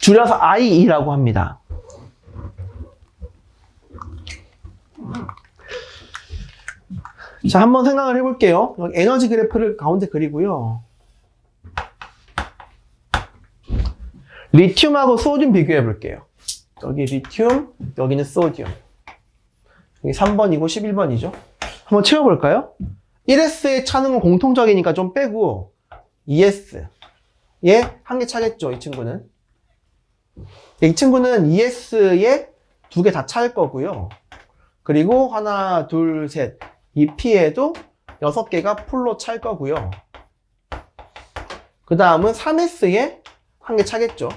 줄여서 IE라고 합니다. 자, 한번 생각을 해볼게요. 여기 에너지 그래프를 가운데 그리고요. 리튬하고 소듐 비교해 볼게요. 여기 리튬, 여기는 소듐. 여기 3번이고 11번이죠. 한번 채워볼까요? 1S의 차는 건 공통적이니까 좀 빼고 2S. 얘 한 개 차겠죠, 이 친구는. 이 친구는 2S에 두 개 다 찰 거고요. 그리고 하나, 둘, 셋. 이 P에도 6개가 풀로 찰 거고요. 그 다음은 3S에 한 개 차겠죠.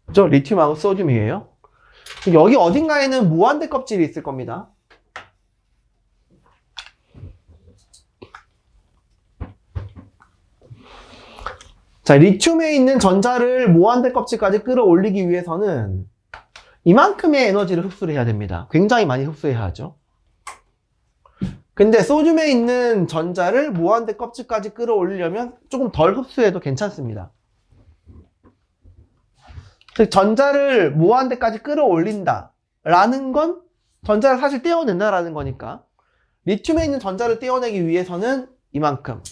그죠? 리튬하고 소듐이에요. 여기 어딘가에는 무한대 껍질이 있을 겁니다. 자, 리튬에 있는 전자를 무한대 껍질까지 끌어올리기 위해서는 이만큼의 에너지를 흡수를 해야 됩니다. 굉장히 많이 흡수해야 하죠. 근데 소듐에 있는 전자를 무한대 껍질까지 끌어올리려면 조금 덜 흡수해도 괜찮습니다. 즉, 전자를 무한대까지 끌어올린다 라는 건 전자를 사실 떼어낸다라는 거니까 리튬에 있는 전자를 떼어내기 위해서는 이만큼,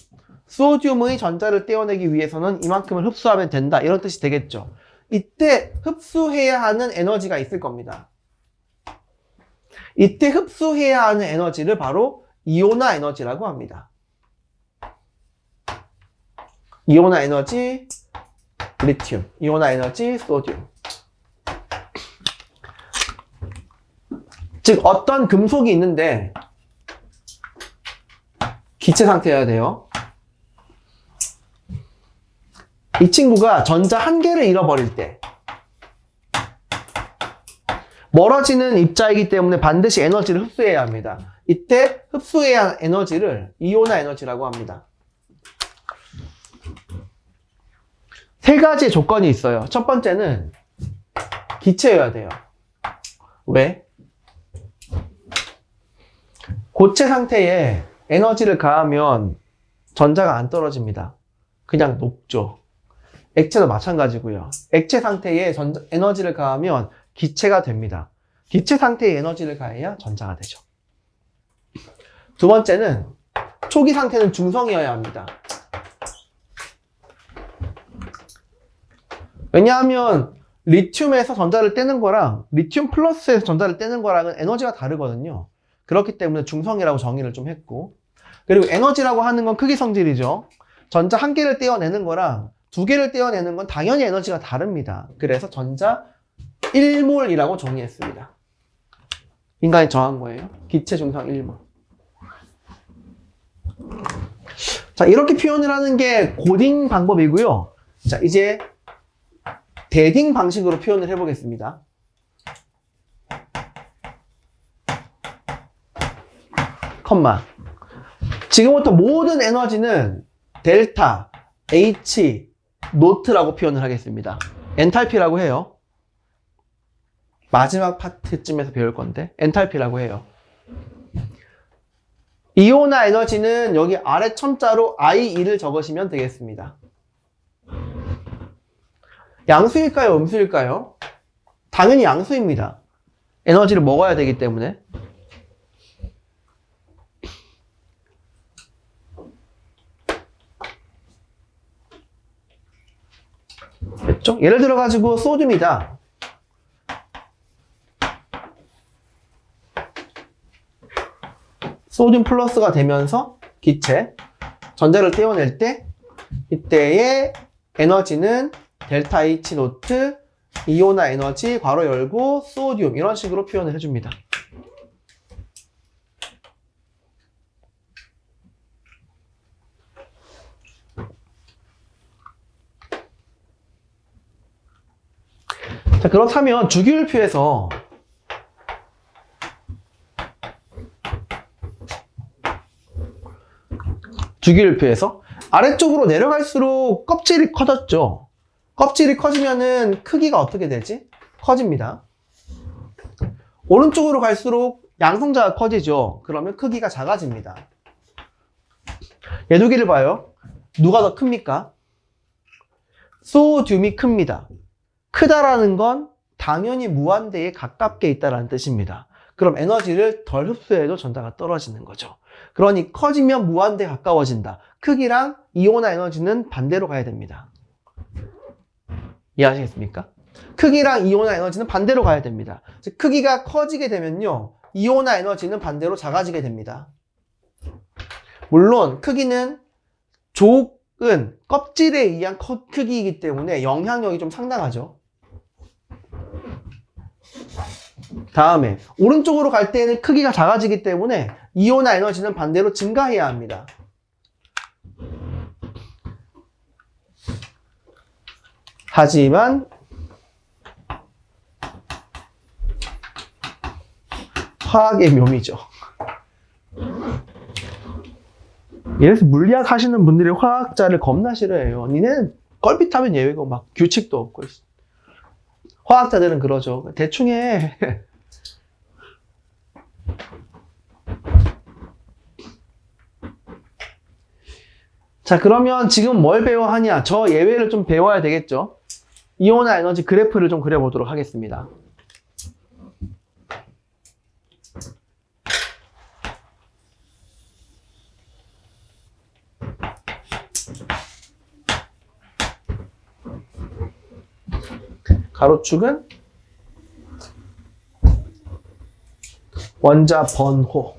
소듐의 전자를 떼어내기 위해서는 이만큼을 흡수하면 된다, 이런 뜻이 되겠죠. 이때 흡수해야 하는 에너지가 있을 겁니다. 이때 흡수해야 하는 에너지를 바로 이온화 에너지라고 합니다. 이온화 에너지 리튬, 이온화 에너지 소듐. 즉 어떤 금속이 있는데 기체 상태여야 돼요. 이 친구가 전자 한 개를 잃어버릴 때 멀어지는 입자이기 때문에 반드시 에너지를 흡수해야 합니다. 이때 흡수해야 하는 에너지를 이온화 에너지라고 합니다. 세 가지의 조건이 있어요. 첫 번째는 기체여야 돼요. 왜? 고체 상태에 에너지를 가하면 전자가 안 떨어집니다. 그냥 녹죠. 액체도 마찬가지고요. 액체 상태에 에너지를 가하면 기체가 됩니다. 기체 상태에 에너지를 가해야 전자가 되죠. 두 번째는 초기 상태는 중성이어야 합니다. 왜냐하면 리튬에서 전자를 떼는 거랑 리튬 플러스에서 전자를 떼는 거랑은 에너지가 다르거든요. 그렇기 때문에 중성이라고 정의를 좀 했고, 그리고 에너지라고 하는 건 크기 성질이죠. 전자 한 개를 떼어내는 거랑 두 개를 떼어내는 건 당연히 에너지가 다릅니다. 그래서 전자 1몰이라고 정의했습니다. 인간이 정한 거예요. 기체 중성 1몰. 자, 이렇게 표현을 하는 게 고딩 방법이고요. 자, 이제 데딩 방식으로 표현을 해보겠습니다. 컴마. 지금부터 모든 에너지는 델타, H, 노트라고 표현을 하겠습니다. 엔탈피라고 해요. 마지막 파트쯤에서 배울 건데 엔탈피라고 해요. 이온화 에너지는 여기 아래 첨자로 IE를 적으시면 되겠습니다. 양수일까요? 음수일까요? 당연히 양수입니다. 에너지를 먹어야 되기 때문에. 됐죠? 예를 들어 가지고 소듐이다. 소듐 플러스가 되면서 기체, 전자를 떼어낼 때 이때의 에너지는 델타 H 노트, 이온화 에너지, 괄호 열고, 소듐, 이런 식으로 표현을 해줍니다. 자, 그렇다면 주기율표에서 아래쪽으로 내려갈수록 껍질이 커졌죠. 껍질이 커지면은 크기가 어떻게 되지? 커집니다. 오른쪽으로 갈수록 양성자가 커지죠. 그러면 크기가 작아집니다. 얘 두 개를 봐요. 누가 더 큽니까? 소듐이 큽니다. 크다라는 건 당연히 무한대에 가깝게 있다라는 뜻입니다. 그럼 에너지를 덜 흡수해도 전자가 떨어지는 거죠. 그러니 커지면 무한대에 가까워진다. 크기랑 이온화 에너지는 반대로 가야 됩니다. 이해하시겠습니까? 크기랑 이온화 에너지는 반대로 가야 됩니다. 즉 크기가 커지게 되면요, 이온화 에너지는 반대로 작아지게 됩니다. 물론 크기는 족은 껍질에 의한 크기이기 때문에 영향력이 좀 상당하죠. 다음에 오른쪽으로 갈 때는 크기가 작아지기 때문에 이온화 에너지는 반대로 증가해야 합니다. 하지만 화학의 묘미죠. 이래서 물리학 하시는 분들이 화학자를 겁나 싫어해요. 니네는 껄핏하면 예외고 막 규칙도 없고. 화학자들은 그러죠. 대충 해. 자, 그러면 지금 뭘 배워야 하냐? 저 예외를 좀 배워야 되겠죠? 이온화 에너지 그래프를 좀 그려보도록 하겠습니다. 가로축은 원자 번호,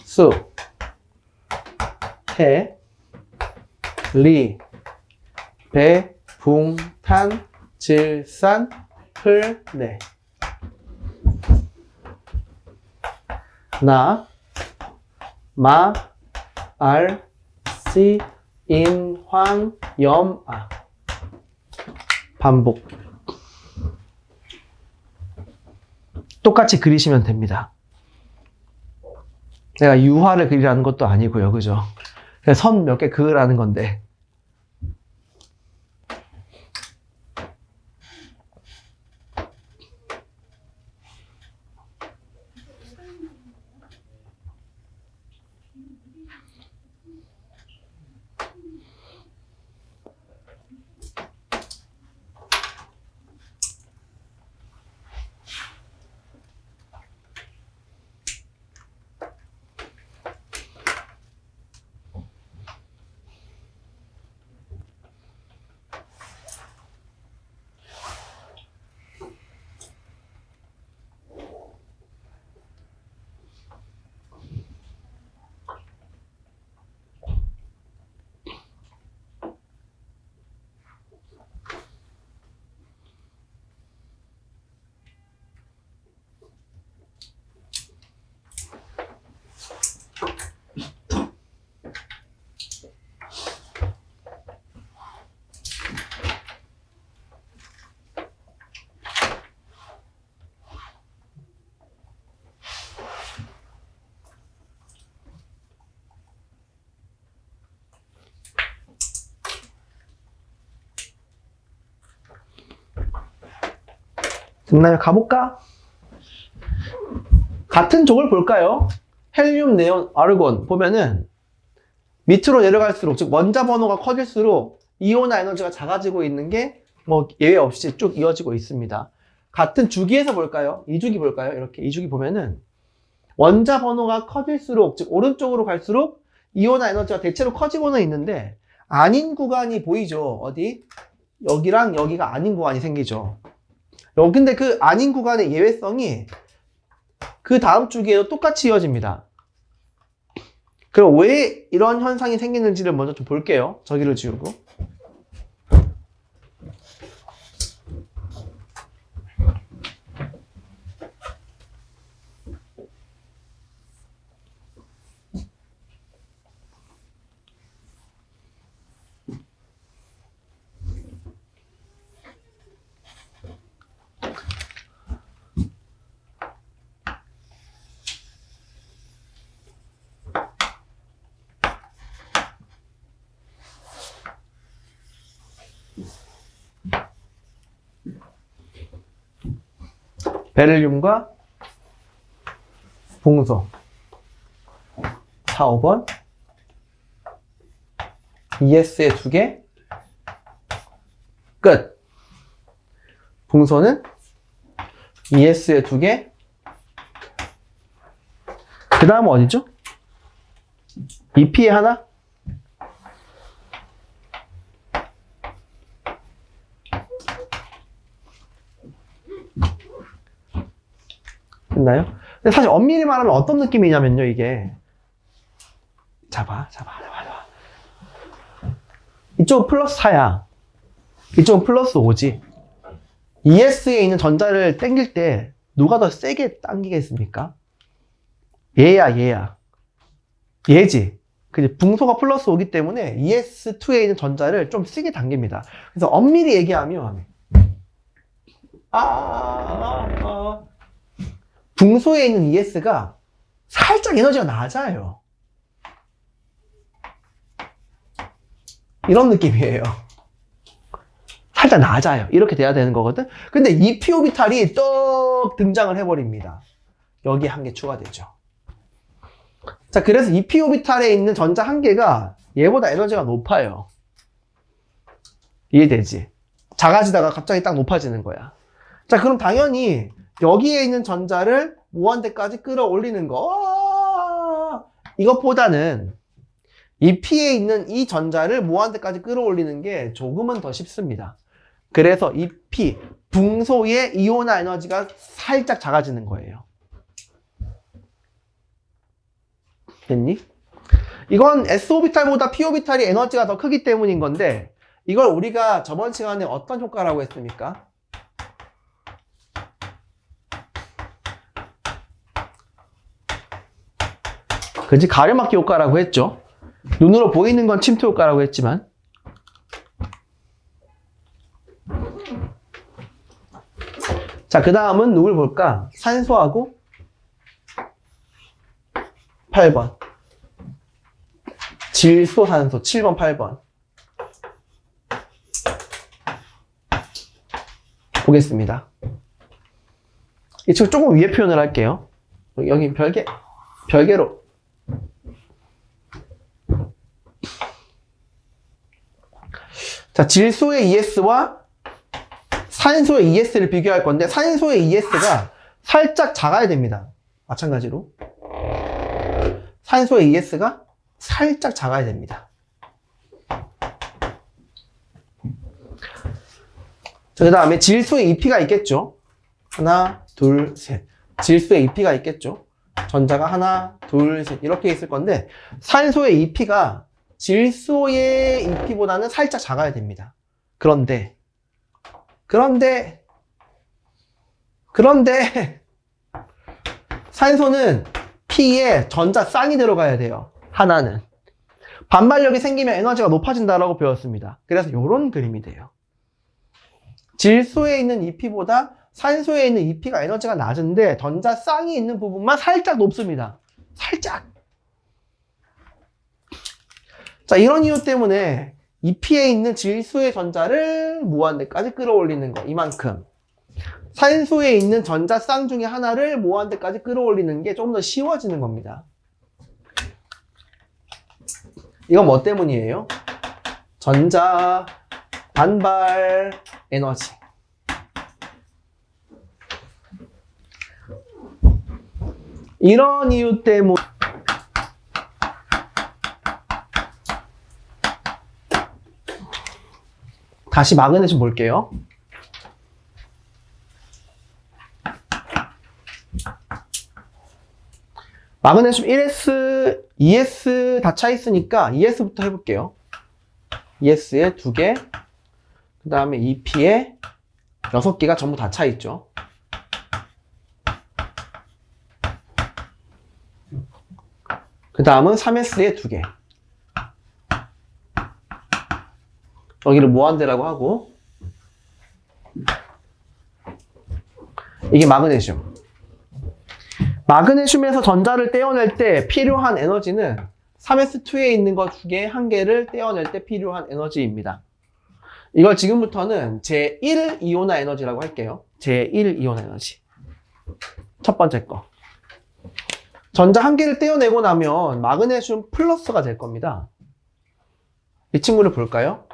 수, 해, 리, 배, 붕, 탄, 질, 산, 흘, 내. 나, 마, 알, 시, 인, 황, 염, 아. 반복. 똑같이 그리시면 됩니다. 내가 유화를 그리라는 것도 아니고요. 그죠? 선 몇 개 그으라는 건데. 됐나요? 가볼까? 같은 족을 볼까요? 헬륨, 네온, 아르곤 보면은 밑으로 내려갈수록, 즉 원자 번호가 커질수록 이온화 에너지가 작아지고 있는 게 뭐 예외 없이 쭉 이어지고 있습니다. 같은 주기에서 볼까요? 이주기 볼까요? 이렇게 이주기 보면은 원자 번호가 커질수록, 즉 오른쪽으로 갈수록 이온화 에너지가 대체로 커지고는 있는데 아닌 구간이 보이죠? 어디? 여기랑 여기가 아닌 구간이 생기죠. 근데 그 아닌 구간의 예외성이 그 다음 주기에도 똑같이 이어집니다. 그럼 왜 이런 현상이 생기는지를 먼저 좀 볼게요. 저기를 지우고. 베릴륨과 봉소 4, 5번 ES에 2개 끝. 봉소는 ES에 2개. 그 다음은 어디죠? EP에 하나. 됐나요? 근데 사실 엄밀히 말하면 어떤 느낌이냐면요, 이게. 잡아. 이쪽은 플러스 4야. 이쪽은 플러스 5지. ES에 있는 전자를 당길 때 누가 더 세게 당기겠습니까? 얘야. 얘지. 그지? 붕소가 플러스 5기 때문에 ES2에 있는 전자를 좀 세게 당깁니다. 그래서 엄밀히 얘기하면 붕소에 있는 ES가 살짝 에너지가 낮아요. 이런 느낌이에요. 살짝 낮아요. 이렇게 돼야 되는 거거든. 근데 EP 오비탈이 떡 등장을 해버립니다. 여기에 한 개 추가되죠. 자, 그래서 EP 오비탈에 있는 전자 한 개가 얘보다 에너지가 높아요. 이해되지? 작아지다가 갑자기 딱 높아지는 거야. 자, 그럼 당연히 여기에 있는 전자를 무한대까지 끌어올리는 거. 이것보다는 EP에 있는 이 전자를 무한대까지 끌어올리는 게 조금은 더 쉽습니다. 그래서 EP, 붕소의 이온화 에너지가 살짝 작아지는 거예요. 됐니? 이건 S오비탈보다 P오비탈이 에너지가 더 크기 때문인 건데, 이걸 우리가 저번 시간에 어떤 효과라고 했습니까? 그치? 가려막기 효과라고 했죠. 눈으로 보이는 건 침투 효과라고 했지만. 자, 그 다음은 누굴 볼까? 산소하고 8번. 질소, 산소 7번, 8번. 보겠습니다. 이 친구 조금 위에 표현을 할게요. 여기 별개로. 자, 질소의 ES와 산소의 ES를 비교할 건데, 산소의 ES가 살짝 작아야 됩니다. 마찬가지로. 산소의 ES가 살짝 작아야 됩니다. 자, 그 다음에 질소의 EP가 있겠죠. 하나, 둘, 셋. 질소의 EP가 있겠죠. 전자가 하나, 둘, 셋. 이렇게 있을 건데, 산소의 EP가 질소의 EP보다는 살짝 작아야 됩니다. 그런데 산소는 P에 전자 쌍이 들어가야 돼요. 하나는. 반발력이 생기면 에너지가 높아진다라고 배웠습니다. 그래서 이런 그림이 돼요. 질소에 있는 EP보다 산소에 있는 EP가 에너지가 낮은데 전자 쌍이 있는 부분만 살짝 높습니다. 살짝. 자, 이런 이유 때문에 EP에 있는 질소의 전자를 무한대까지 끌어올리는 거, 이만큼. 산소에 있는 전자 쌍 중에 하나를 무한대까지 끌어올리는 게 조금 더 쉬워지는 겁니다. 이건 뭐 때문이에요? 전자 반발 에너지. 이런 이유 때문에 다시 마그네슘 볼게요. 마그네슘 1S, 2S 다 차 있으니까 2S부터 해볼게요. 2S에 2개, 그 다음에 2P에 6개가 전부 다 차 있죠. 그 다음은 3S에 2개. 여기를 무한대라고 하고, 이게 마그네슘. 마그네슘에서 전자를 떼어낼 때 필요한 에너지는 3s2에 있는 것 중에 한 개를 떼어낼 때 필요한 에너지입니다. 이걸 지금부터는 제1 이온화 에너지라고 할게요. 제1 이온화 에너지. 첫 번째 거. 전자 한 개를 떼어내고 나면 마그네슘 플러스가 될 겁니다. 이 친구를 볼까요?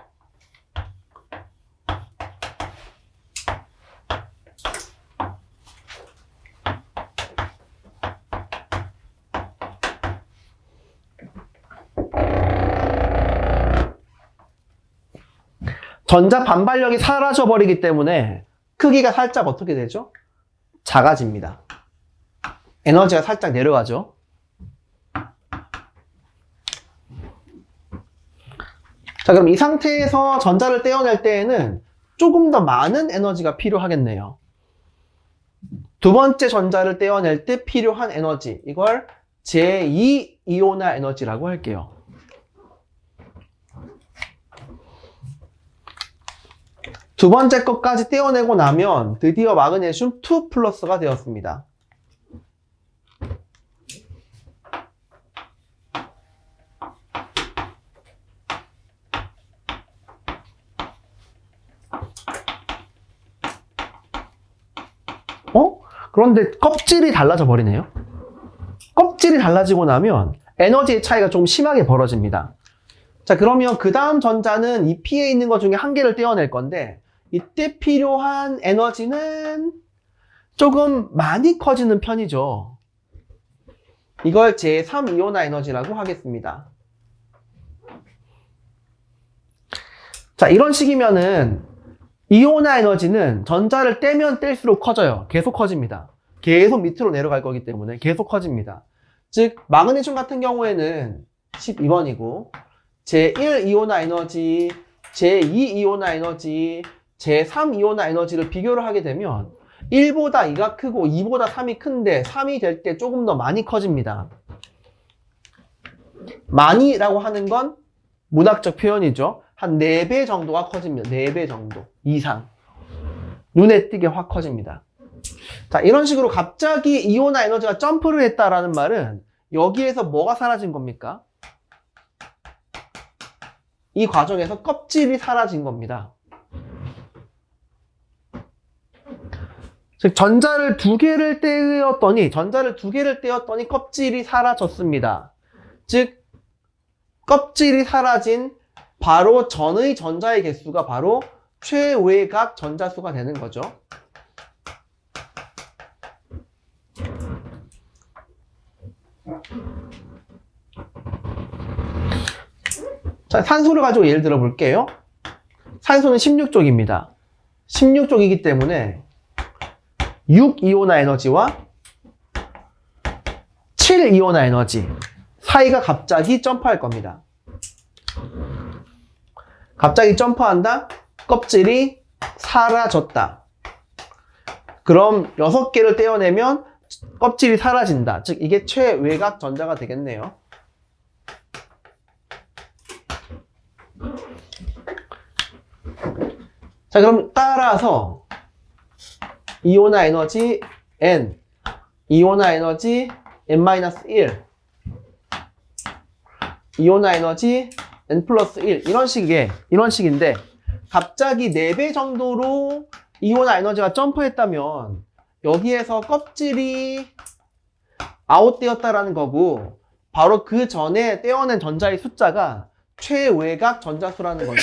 전자 반발력이 사라져 버리기 때문에 크기가 살짝 어떻게 되죠? 작아집니다. 에너지가 살짝 내려가죠. 자, 그럼 이 상태에서 전자를 떼어낼 때에는 조금 더 많은 에너지가 필요하겠네요. 두 번째 전자를 떼어낼 때 필요한 에너지, 이걸 제2이온화 에너지라고 할게요. 두 번째 것까지 떼어내고 나면 드디어 마그네슘 2 플러스가 되었습니다. 그런데 껍질이 달라져 버리네요. 껍질이 달라지고 나면 에너지의 차이가 좀 심하게 벌어집니다. 자, 그러면 그 다음 전자는 이 P에 있는 것 중에 한 개를 떼어낼 건데 이때 필요한 에너지는 조금 많이 커지는 편이죠. 이걸 제3이온화 에너지라고 하겠습니다. 자, 이런 식이면은 이온화 에너지는 전자를 떼면 뗄수록 커져요. 계속 커집니다. 계속 밑으로 내려갈 거기 때문에 계속 커집니다. 즉 마그네슘 같은 경우에는 12번이고 제1이온화 에너지, 제2이온화 에너지, 제3이온화 에너지를 비교를 하게 되면 1보다 2가 크고 2보다 3이 큰데 3이 될 때 조금 더 많이 커집니다. 많이라고 하는 건 문학적 표현이죠. 한 4배 정도가 커집니다. 4배 정도 이상. 눈에 띄게 확 커집니다. 자, 이런 식으로 갑자기 이온화 에너지가 점프를 했다라는 말은 여기에서 뭐가 사라진 겁니까? 이 과정에서 껍질이 사라진 겁니다. 즉 전자를 두 개를 떼었더니 껍질이 사라졌습니다. 즉 껍질이 사라진 바로 전의 전자의 개수가 바로 최외각 전자수가 되는 거죠. 자, 산소를 가지고 예를 들어 볼게요. 산소는 16쪽입니다. 16쪽이기 때문에 6이온화 에너지와 7이온화 에너지 사이가 갑자기 점프할 겁니다. 갑자기 점프한다? 껍질이 사라졌다. 그럼 6개를 떼어내면 껍질이 사라진다. 즉 이게 최외각 전자가 되겠네요. 자, 그럼 따라서 이온화 에너지 N, 이온화 에너지 N-1, 이온화 에너지 N 플러스 1 이런 식인데 갑자기 4배 정도로 이온화 에너지가 점프했다면 여기에서 껍질이 아웃되었다라는 거고 바로 그 전에 떼어낸 전자의 숫자가 최외각 전자수라는 거죠.